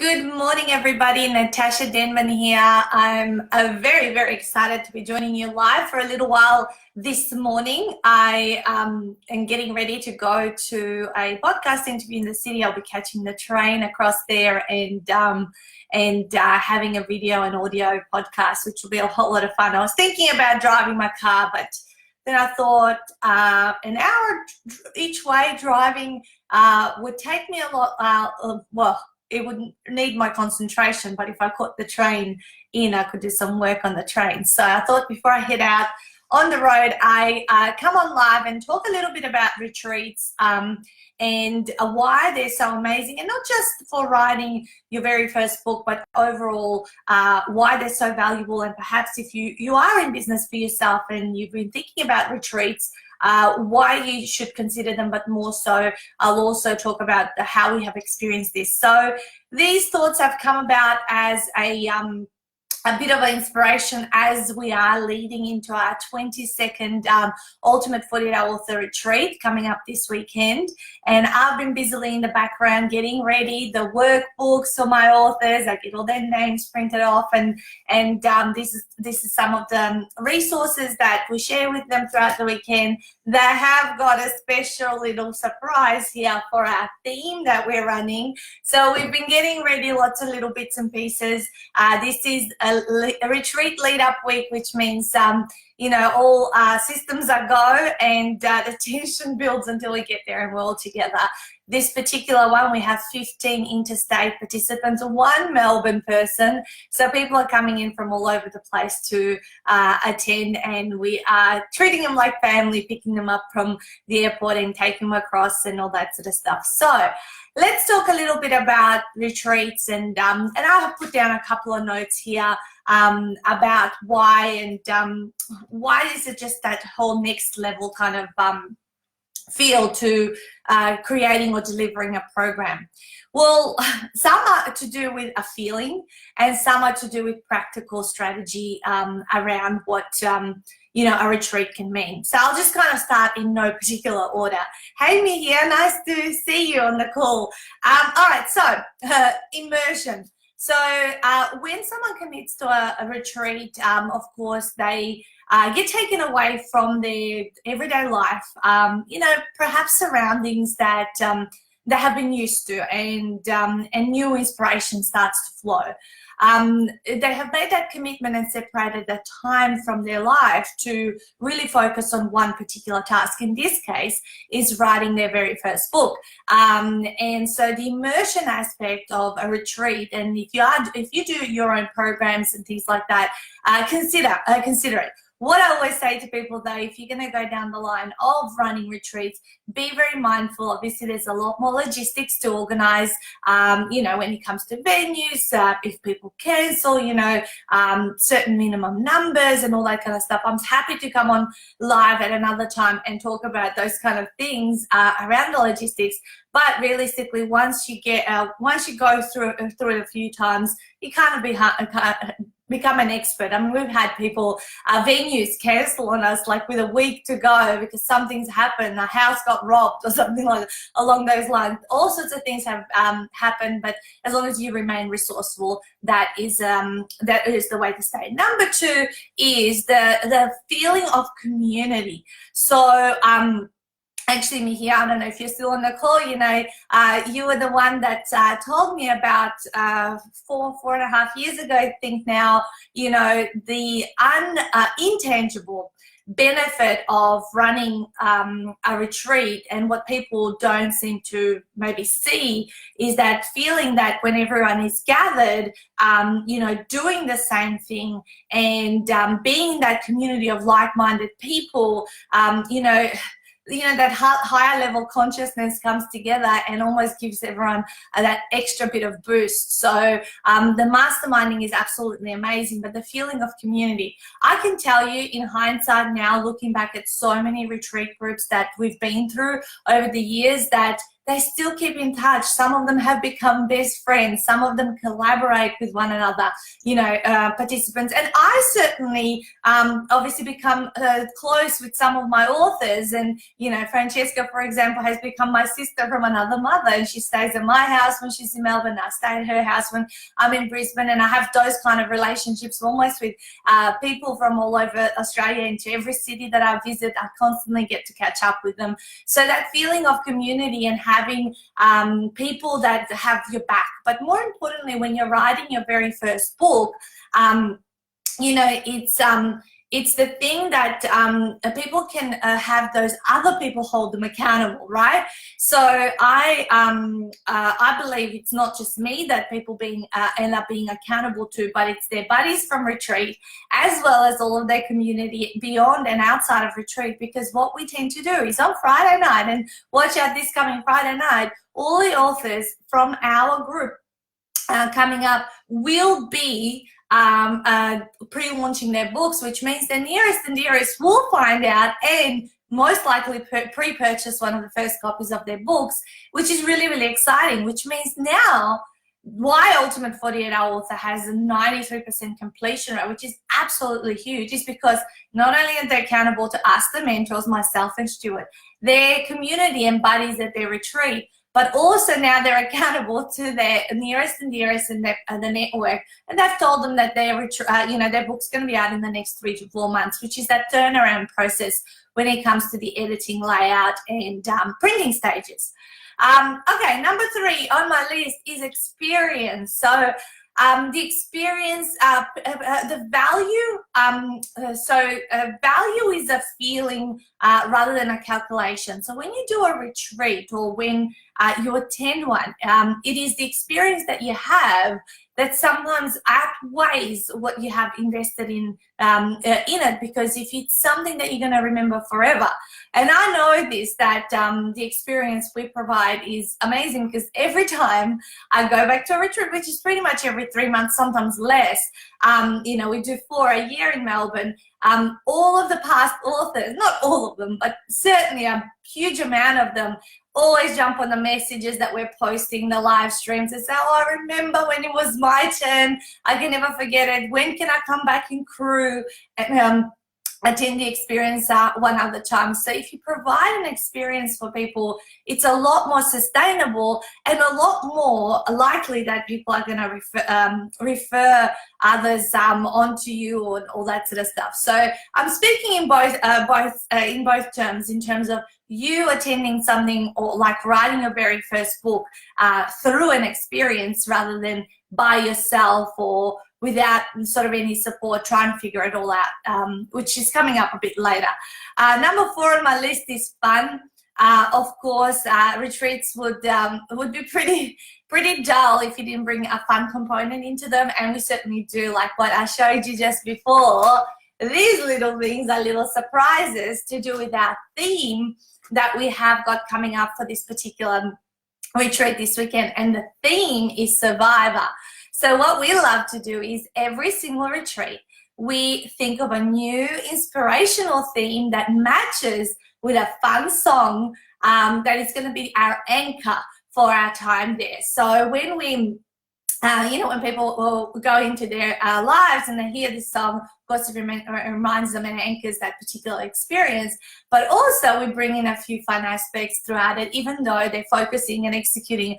Good morning, everybody. Natasha Denman here. I'm very, very excited to be joining you live for a little while this morning. I am getting ready to go to a podcast interview in the city. I'll be catching the train across there and having a video and audio podcast, which will be a whole lot of fun. I was thinking about driving my car, but then I thought an hour each way driving would take me a lot, it would need my concentration, but if I caught the train in, I could do some work on the train. So I thought before I head out on the road, I come on live and talk a little bit about retreats and why they're so amazing, and not just for writing your very first book, but overall why they're so valuable. And perhaps if you are in business for yourself and you've been thinking about retreats, why you should consider them, but more so I'll also talk about how we have experienced this. So these thoughts have come about as a bit of an inspiration as we are leading into our 22nd Ultimate 48-Hour Author Retreat coming up this weekend. And I've been busily in the background getting ready the workbooks for my authors. I get all their names printed off, and this is some of the resources that we share with them throughout the weekend. They have got a special little surprise here for our theme that we're running. So we've been getting ready lots of little bits and pieces. This is a retreat lead-up week, which means all systems are go, and the tension builds until we get there and we're all together. This particular one, we have 15 interstate participants, one Melbourne person. So people are coming in from all over the place to attend, and we are treating them like family, picking them up from the airport and taking them across and all that sort of stuff. So let's talk a little bit about retreats, and I have put down a couple of notes here about why, and why is it just that whole next level kind of feel to creating or delivering a program. Well, some are to do with a feeling, and some are to do with practical strategy around what a retreat can mean. So I'll just kind of start in no particular order. Hey, Mihia, nice to see you on the call. All right, so immersion. So when someone commits to a retreat, of course, they get taken away from their everyday life, perhaps surroundings that they have been used to, and new inspiration starts to flow. They have made that commitment and separated that time from their life to really focus on one particular task. In this case, is writing their very first book. And so the immersion aspect of a retreat, and if you do your own programs and things like that, consider it. What I always say to people, though, if you're going to go down the line of running retreats, be very mindful. Obviously, there's a lot more logistics to organize, when it comes to venues, if people cancel, certain minimum numbers and all that kind of stuff. I'm happy to come on live at another time and talk about those kind of things around the logistics. But realistically, once you go through it a few times, you kind of become an expert. I mean, we've had people, venues cancel on us like with a week to go because something's happened, a house got robbed or something along those lines. All sorts of things have happened, but as long as you remain resourceful, that is the way to stay. Number two is the feeling of community. So actually, Mihia, I don't know if you're still on the call, you were the one that told me about 4.5 years ago, I think now, the intangible benefit of running a retreat, and what people don't seem to maybe see is that feeling that when everyone is gathered, doing the same thing, and being in that community of like-minded people, that higher level consciousness comes together and almost gives everyone that extra bit of boost. So the masterminding is absolutely amazing, but the feeling of community, I can tell you in hindsight now, looking back at so many retreat groups that we've been through over the years, that they still keep in touch. Some of them have become best friends. Some of them collaborate with one another, you know, participants. And I certainly obviously become close with some of my authors. And, you know, Francesca, for example, has become my sister from another mother, and she stays at my house when she's in Melbourne. I stay at her house when I'm in Brisbane, and I have those kind of relationships almost with people from all over Australia. Into every city that I visit, I constantly get to catch up with them. So that feeling of community and having people that have your back. But more importantly, when you're writing your very first book, you know, it's the thing that people can have those other people hold them accountable, right? So I believe it's not just me that people end up being accountable to, but it's their buddies from retreat, as well as all of their community beyond and outside of retreat. Because what we tend to do is on Friday night, and watch out this coming Friday night, all the authors from our group coming up will be pre-launching their books, which means their nearest and dearest will find out and most likely pre-purchase one of the first copies of their books, which is really, really exciting, which means now why Ultimate 48 Hour Author has a 93% completion rate, which is absolutely huge, is because not only are they accountable to us, the mentors, myself and Stuart, their community and buddies at their retreat, but also now they're accountable to their nearest and dearest in the network, and they've told them that their their book's going to be out in the next 3 to 4 months, which is that turnaround process when it comes to the editing, layout, and printing stages. Okay, number 3 on my list is experience. So the experience, the value. Value is a feeling rather than a calculation. So when you do a retreat or when you attend one, it is the experience that you have that sometimes outweighs what you have invested in it, because if it's something that you're going to remember forever, and I know this, that the experience we provide is amazing, because every time I go back to a retreat, which is pretty much every 3 months, sometimes less, we do 4 a year in Melbourne, all of the past authors, not all of them, but certainly a huge amount of them, always jump on the messages that we're posting, the live streams, and say, oh, I remember when it was my turn. I can never forget it. When can I come back in crew and attend the experience one other time? So if you provide an experience for people, it's a lot more sustainable and a lot more likely that people are going to refer others onto you and all that sort of stuff. So I'm speaking in both terms, in terms of you attending something or like writing your very first book through an experience rather than by yourself or without sort of any support, trying to figure it all out, which is coming up a bit later. Number 4 on my list is fun. Of course, retreats would be pretty dull if you didn't bring a fun component into them, and we certainly do, like what I showed you just before. These little things are little surprises to do with our theme that we have got coming up for this particular retreat this weekend, and the theme is Survivor. So what we love to do is every single retreat, we think of a new inspirational theme that matches with a fun song that is going to be our anchor for our time there. So when we when people will go into their lives and they hear this song, of course it reminds them and anchors that particular experience, but also we bring in a few fun aspects throughout it, even though they're focusing and executing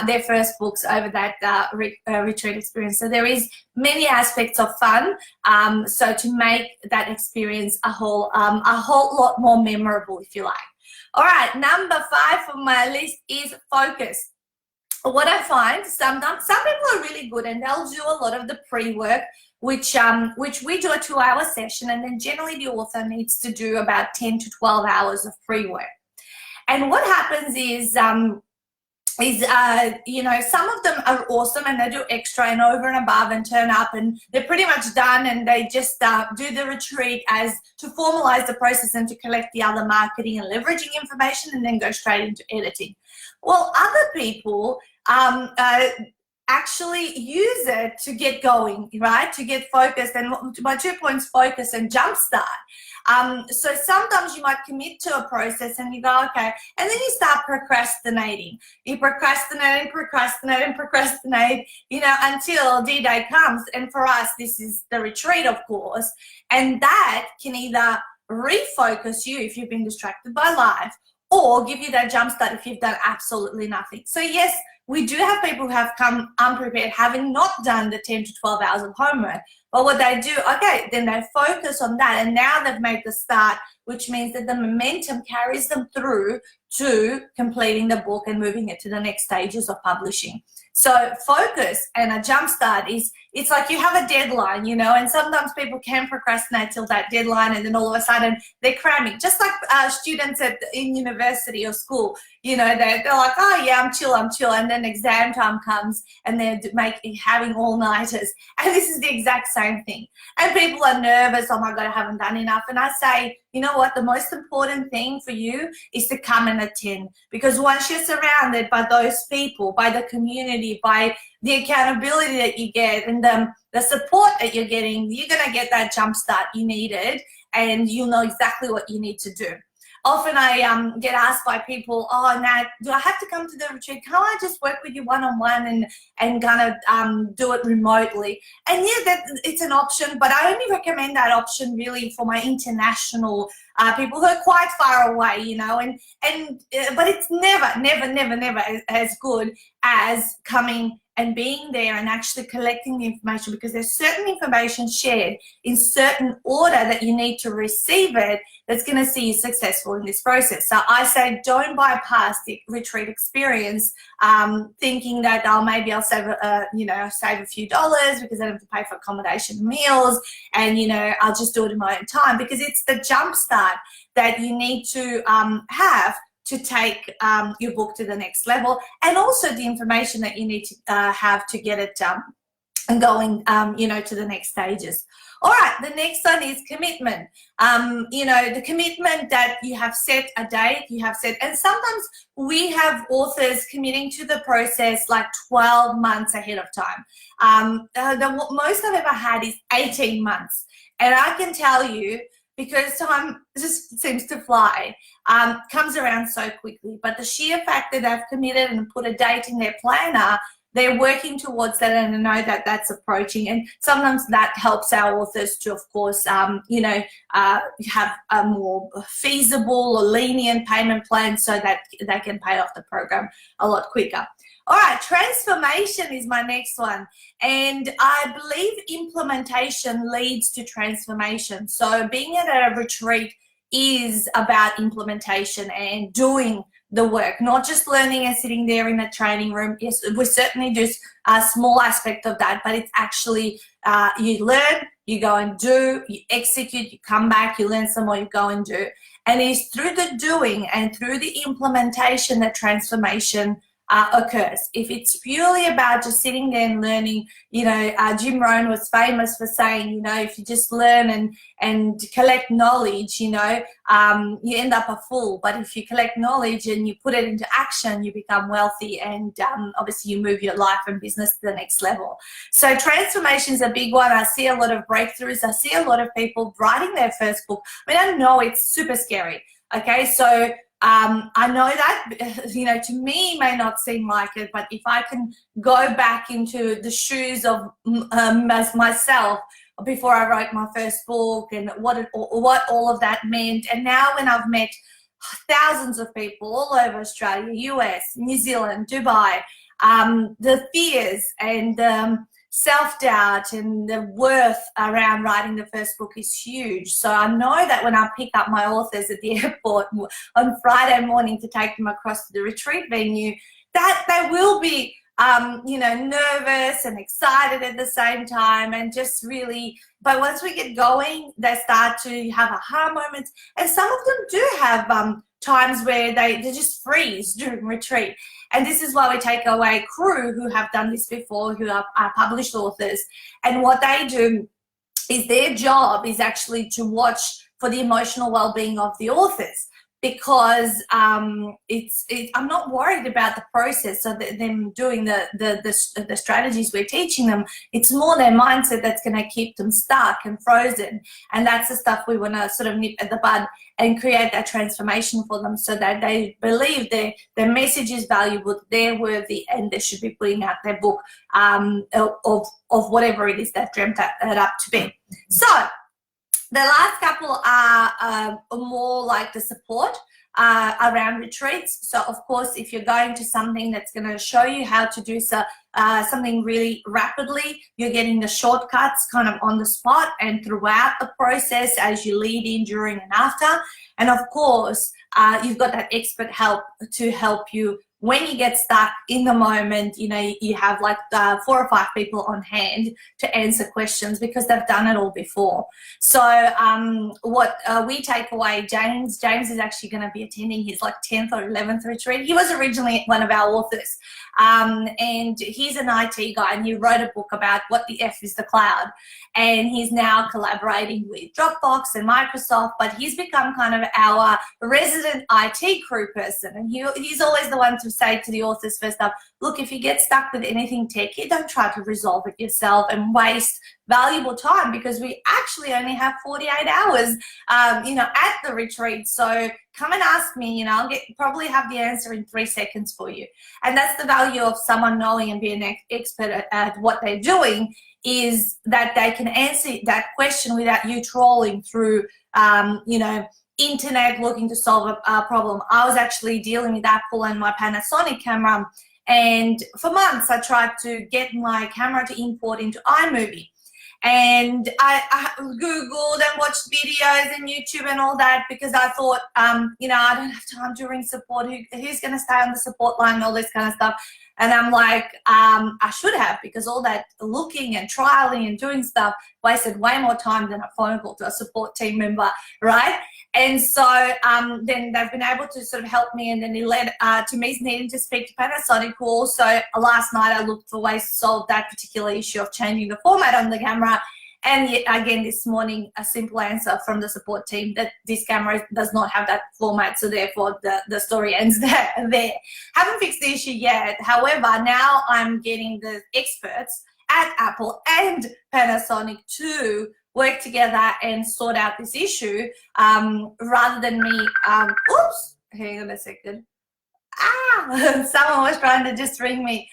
their first books over that retreat experience. So there is many aspects of fun, so to make that experience a whole lot more memorable, if you like. All right, number 5 on my list is focus. What I find, sometimes some people are really good and they'll do a lot of the pre-work, which we do a 2-hour session, and then generally the author needs to do about 10 to 12 hours of pre-work. And what happens is some of them are awesome and they do extra and over and above and turn up and they're pretty much done, and they just do the retreat as to formalize the process and to collect the other marketing and leveraging information and then go straight into editing. Well, other people actually use it to get going, right? To get focused. And my 2 points, focus and jumpstart. So sometimes you might commit to a process and you go, okay, and then you start procrastinating. You procrastinate and procrastinate and procrastinate, until D-Day comes. And for us, this is the retreat, of course. And that can either refocus you if you've been distracted by life, or give you that jump start if you've done absolutely nothing. So yes, we do have people who have come unprepared, having not done the 10 to 12 hours of homework. But what they do, okay, then they focus on that, and now they've made the start, which means that the momentum carries them through to completing the book and moving it to the next stages of publishing. So focus and a jump start it's like you have a deadline, and sometimes people can procrastinate till that deadline, and then all of a sudden they're cramming. Just like students in university or school, they're like, oh yeah, I'm chill, and then exam time comes and they're having all-nighters, and this is the exact same thing. And people are nervous, oh my God, I haven't done enough. And I say, you know what, the most important thing for you is to come and attend, because once you're surrounded by those people, by the community, by the accountability that you get and the support that you're getting, you're going to get that jump start you needed, and you'll know exactly what you need to do. Often I get asked by people, oh, Nat, do I have to come to the retreat? Can't I just work with you one-on-one and kind of do it remotely? And yeah, it's an option, but I only recommend that option really for my international people who are quite far away, but it's never as good as coming and being there and actually collecting the information, because there's certain information shared in certain order that you need to receive it that's going to see you successful in this process. So I say don't bypass the retreat experience thinking that, oh, maybe I'll save a few dollars because I don't have to pay for accommodation and meals, and I'll just do it in my own time, because it's the jump start that you need to have to take your book to the next level, and also the information that you need to have to get it going, to the next stages. All right, the next one is commitment. The commitment that you have set a date, and sometimes we have authors committing to the process like 12 months ahead of time. The most I've ever had is 18 months. And I can tell you, because time just seems to fly, comes around so quickly. But the sheer fact that they've committed and put a date in their planner, they're working towards that, and know that that's approaching. And sometimes that helps our authors to, of course, have a more feasible or lenient payment plan so that they can pay off the program a lot quicker. All right, transformation is my next one. And I believe implementation leads to transformation. So being at a retreat is about implementation and doing the work, not just learning and sitting there in a training room. Yes, we certainly do a small aspect of that, but it's actually you learn, you go and do, you execute, you come back, you learn some more, you go and do. And it's through the doing and through the implementation that transformation occurs. If it's purely about just sitting there and learning, Jim Rohn was famous for saying, if you just learn and collect knowledge, you end up a fool. But if you collect knowledge and you put it into action, you become wealthy, and obviously you move your life and business to the next level. So transformation is a big one. I see a lot of breakthroughs. I see a lot of people writing their first book. I know it's super scary. Okay, so I know that, to me may not seem like it, but if I can go back into the shoes of myself before I wrote my first book, and what all of that meant, and now when I've met thousands of people all over Australia, US, New Zealand, Dubai, the fears and self-doubt and the worth around writing the first book is huge. So I know that when I pick up my authors at the airport on Friday morning to take them across to the retreat venue, that they will be nervous and excited at the same time, and just really, but once we get going, they start to have aha moments. And some of them do have times where they just freeze during retreat. And this is why we take away crew who have done this before, who are published authors. And what they do is their job is actually to watch for the emotional well-being of the authors. because I'm not worried about the process of them doing the strategies we're teaching them. It's more their mindset that's going to keep them stuck and frozen, and that's the stuff we want to sort of nip at the bud and create that transformation for them, so that they believe their message is valuable, they're worthy, and they should be putting out their book of whatever it is they've dreamt it up to be. So the last couple are more like the support around retreats. So of course, if you're going to something that's going to show you how to do something really rapidly, you're getting the shortcuts kind of on the spot and throughout the process as you lead in, during, and after. And of course, you've got that expert help to help you when you get stuck in the moment. You know, you have like 4 or 5 people on hand to answer questions because they've done it all before. So what we take away, James is actually going to be attending his like 10th or 11th retreat. He was originally one of our authors, and he's an IT guy, and he wrote a book about what the F is the cloud, and he's now collaborating with Dropbox and Microsoft, but he's become kind of our resident IT crew person, and he's always the one to say to the authors first up, look, if you get stuck with anything techy, don't try to resolve it yourself and waste valuable time, because we actually only have 48 hours, at the retreat. So come and ask me, you know, I'll probably have the answer in 3 seconds for you. And that's the value of someone knowing and being an expert at what they're doing, is that they can answer that question without you trawling through, internet looking to solve a problem. I was actually dealing with Apple and my Panasonic camera, and for months I tried to get my camera to import into iMovie. And I Googled and watched videos and YouTube and all that, because I thought, I don't have time to ring support. Who's going to stay on the support line and all this kind of stuff? And I'm like, I should have, because all that looking and trialing and doing stuff wasted way more time than a phone call to a support team member, right? And so then they've been able to sort of help me, and then it led to me needing to speak to Panasonic, who also last night I looked for ways to solve that particular issue of changing the format on the camera. And yet again this morning, a simple answer from the support team that this camera does not have that format, so therefore the story ends there. Haven't fixed the issue yet. However, now I'm getting the experts at Apple and Panasonic to work together and sort out this issue, rather than me, oops, hang on a second. Someone was trying to just ring me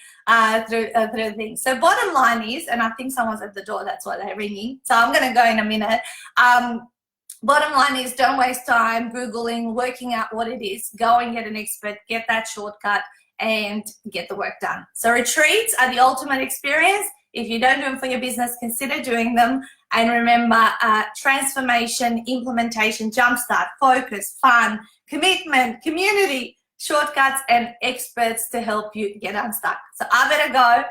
through things. So bottom line is, and I think someone's at the door, that's why they're ringing. So I'm going to go in a minute. Bottom line is, don't waste time Googling, working out what it is. Go and get an expert, get that shortcut, and get the work done. So retreats are the ultimate experience. If you don't do them for your business, consider doing them. And remember, transformation, implementation, jumpstart, focus, fun, commitment, community, shortcuts, and experts to help you get unstuck. So I better go,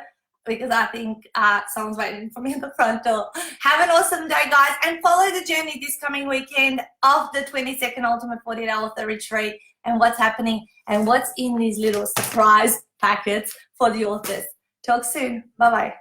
because I think someone's waiting for me at the front door. Have an awesome day, guys, and follow the journey this coming weekend of the 22nd Ultimate 48-Hour Author Retreat, and what's happening and what's in these little surprise packets for the authors. Talk soon. Bye-bye.